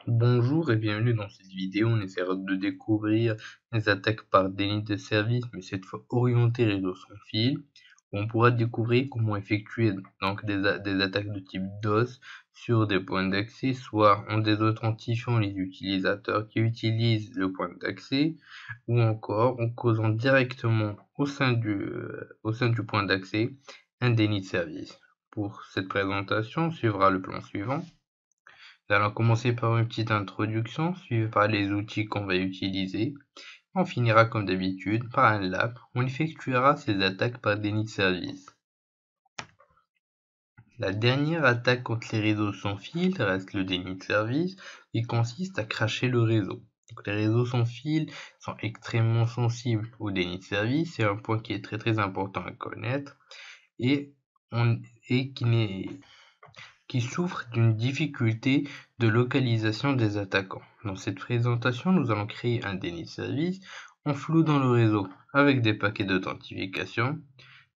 Bonjour et bienvenue dans cette vidéo. On essaiera de découvrir les attaques par déni de service, mais cette fois orientées réseau sans fil. On pourra découvrir comment effectuer donc des attaques de type DOS sur des points d'accès, soit en désauthentifiant les utilisateurs qui utilisent le point d'accès, ou encore en causant directement au sein du point d'accès un déni de service. Pour cette présentation, suivra le plan suivant. Nous allons commencer par une petite introduction, suivie par les outils qu'on va utiliser. On finira comme d'habitude par un lab. On effectuera ces attaques par déni de service. La dernière attaque contre les réseaux sans fil reste le déni de service, qui consiste à cracher le réseau. Donc, les réseaux sans fil sont extrêmement sensibles au déni de service, c'est un point qui est très important à connaître et qui souffre d'une difficulté de localisation des attaquants. Dans cette présentation, nous allons créer un déni de service en flou dans le réseau avec des paquets d'authentification.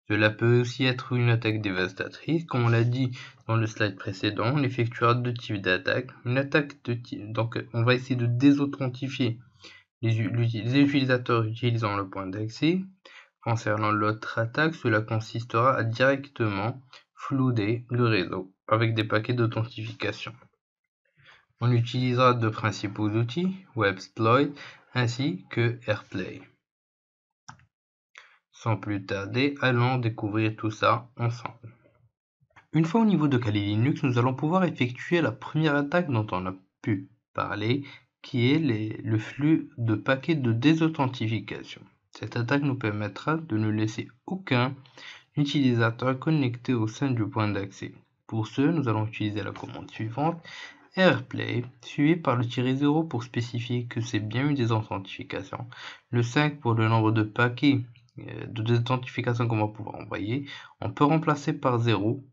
Cela peut aussi être une attaque dévastatrice. Comme on l'a dit dans le slide précédent, on effectuera deux types d'attaques. Une attaque de type, donc on va essayer de désauthentifier les utilisateurs utilisant le point d'accès. Concernant l'autre attaque, cela consistera à directement flouder le réseau avec des paquets d'authentification. On utilisera deux principaux outils, Websploit ainsi que Airplay. Sans plus tarder, allons découvrir tout ça ensemble. Une fois au niveau de Kali Linux, nous allons pouvoir effectuer la première attaque dont on a pu parler, qui est le flux de paquets de désauthentification. Cette attaque nous permettra de ne laisser aucun utilisateur connecté au sein du point d'accès. Pour ce, nous allons utiliser la commande suivante, Airplay, suivi par le -0 pour spécifier que c'est bien une désauthentification, le 5 pour le nombre de paquets de désauthentification qu'on va pouvoir envoyer. On peut remplacer par 0,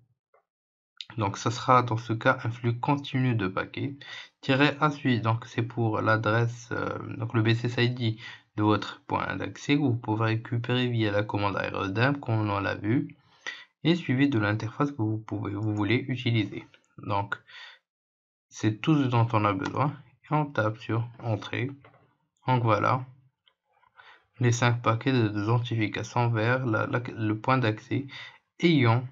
donc ça sera dans ce cas un flux continu de paquets. -A suite, donc c'est pour l'adresse, donc le BSSID de votre point d'accès que vous pouvez récupérer via la commande aerodump comme on l'a vu, et suivi de l'interface que vous voulez utiliser. Donc c'est tout ce dont on a besoin et on tape sur entrée. Donc voilà les 5 paquets de désauthentification vers le point d'accès ayant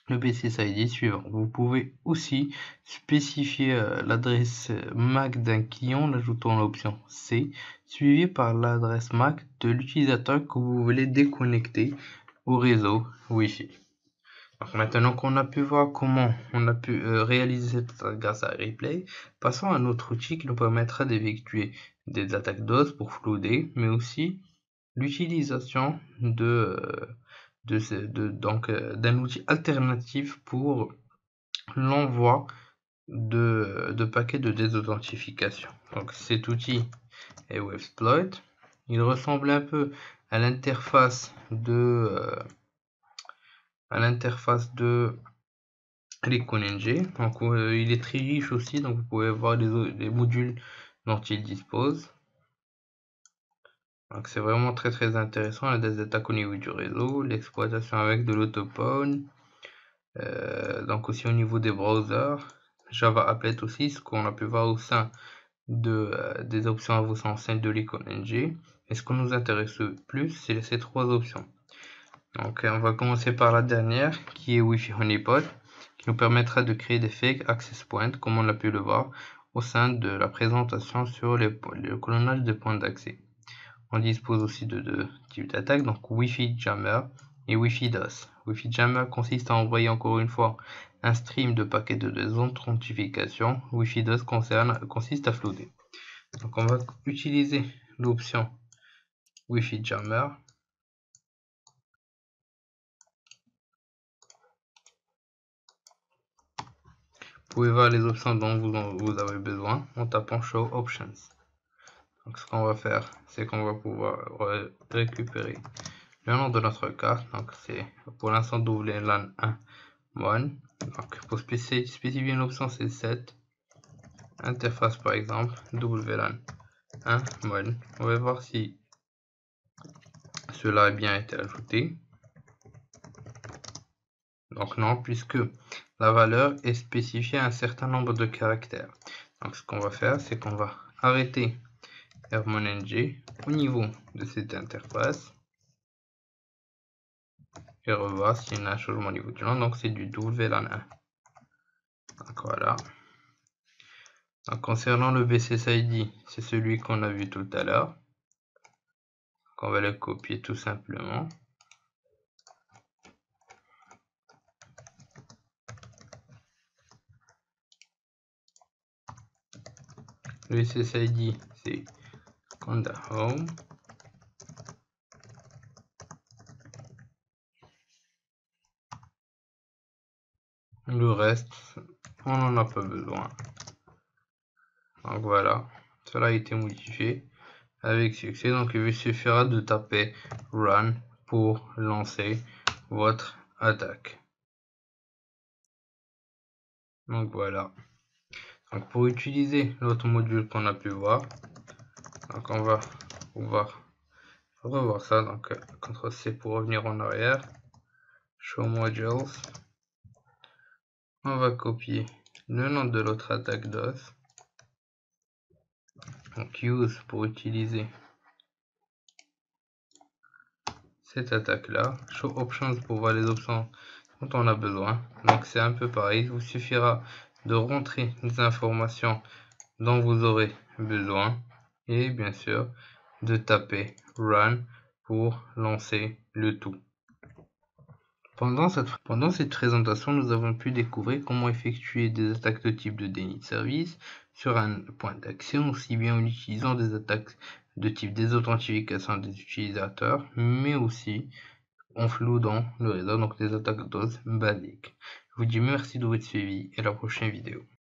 le BSSID suivant. Vous pouvez aussi spécifier l'adresse MAC d'un client en ajoutant l'option C, suivi par l'adresse MAC de l'utilisateur que vous voulez déconnecter au réseau Wi-Fi. Donc maintenant qu'on a pu voir comment on a pu réaliser cette attaque grâce à Replay, passons à un autre outil qui nous permettra d'effectuer des attaques DOS pour flouder, mais aussi l'utilisation d'un outil alternatif pour l'envoi de paquets de désauthentification. Donc cet outil est Websploit. Il ressemble un peu à l'interface de ReconNG. Donc il est très riche aussi, donc vous pouvez voir les modules dont il dispose. Donc c'est vraiment très intéressant. Il y a des attaques au niveau du réseau, l'exploitation avec de l'autopone, donc aussi au niveau des browsers, Java Applet aussi, ce qu'on a pu voir au sein des options avancées en sein de ReconNG. Et ce qui nous intéresse le plus, c'est ces trois options. Donc on va commencer par la dernière qui est Wi-Fi Honeypot, qui nous permettra de créer des fake access points comme on a pu le voir au sein de la présentation sur le colonnage des points d'accès. On dispose aussi de deux types d'attaques, donc Wi-Fi Jammer et Wi-Fi DOS. Wi-Fi Jammer consiste à envoyer encore une fois un stream de paquets de désauthentification. Wi-Fi DOS consiste à flouder. Donc on va utiliser l'option Wi-Fi Jammer. Vous pouvez voir les options dont vous avez besoin en tapant Show Options. Donc ce qu'on va faire, c'est qu'on va pouvoir récupérer le nom de notre carte. Donc c'est pour l'instant WLAN 1 one. Donc pour spécifier une option, c'est 7. Interface par exemple WLAN 1 one. On va voir si cela a bien été ajouté. Donc non, puisque la valeur est spécifiée à un certain nombre de caractères. Donc ce qu'on va faire, c'est qu'on va arrêter RMonNG au niveau de cette interface et revoir s'il y a un changement au niveau du nom. Donc c'est du WLAN 1. Donc voilà. Donc, concernant le BSSID, c'est celui qu'on a vu tout à l'heure. On va le copier tout simplement. Le SSID, c'est Conda Home. Le reste, on n'en a pas besoin. Donc voilà, cela a été modifié avec succès. Donc il vous suffira de taper Run pour lancer votre attaque. Donc voilà. Donc pour utiliser l'autre module qu'on a pu voir, donc on va pouvoir revoir ça. Donc CTRL-C pour revenir en arrière. Show Modules. On va copier le nom de l'autre attaque DOS. Donc use pour utiliser cette attaque là. Show Options pour voir les options dont on a besoin. Donc c'est un peu pareil. Il vous suffira de rentrer les informations dont vous aurez besoin et bien sûr de taper Run pour lancer le tout. Pendant cette présentation, nous avons pu découvrir comment effectuer des attaques de type de déni de service sur un point d'accès, aussi bien en utilisant des attaques de type désauthentification des utilisateurs, mais aussi en floudant le réseau, donc des attaques DOS basiques. Je vous dis merci de votre suivi et à la prochaine vidéo.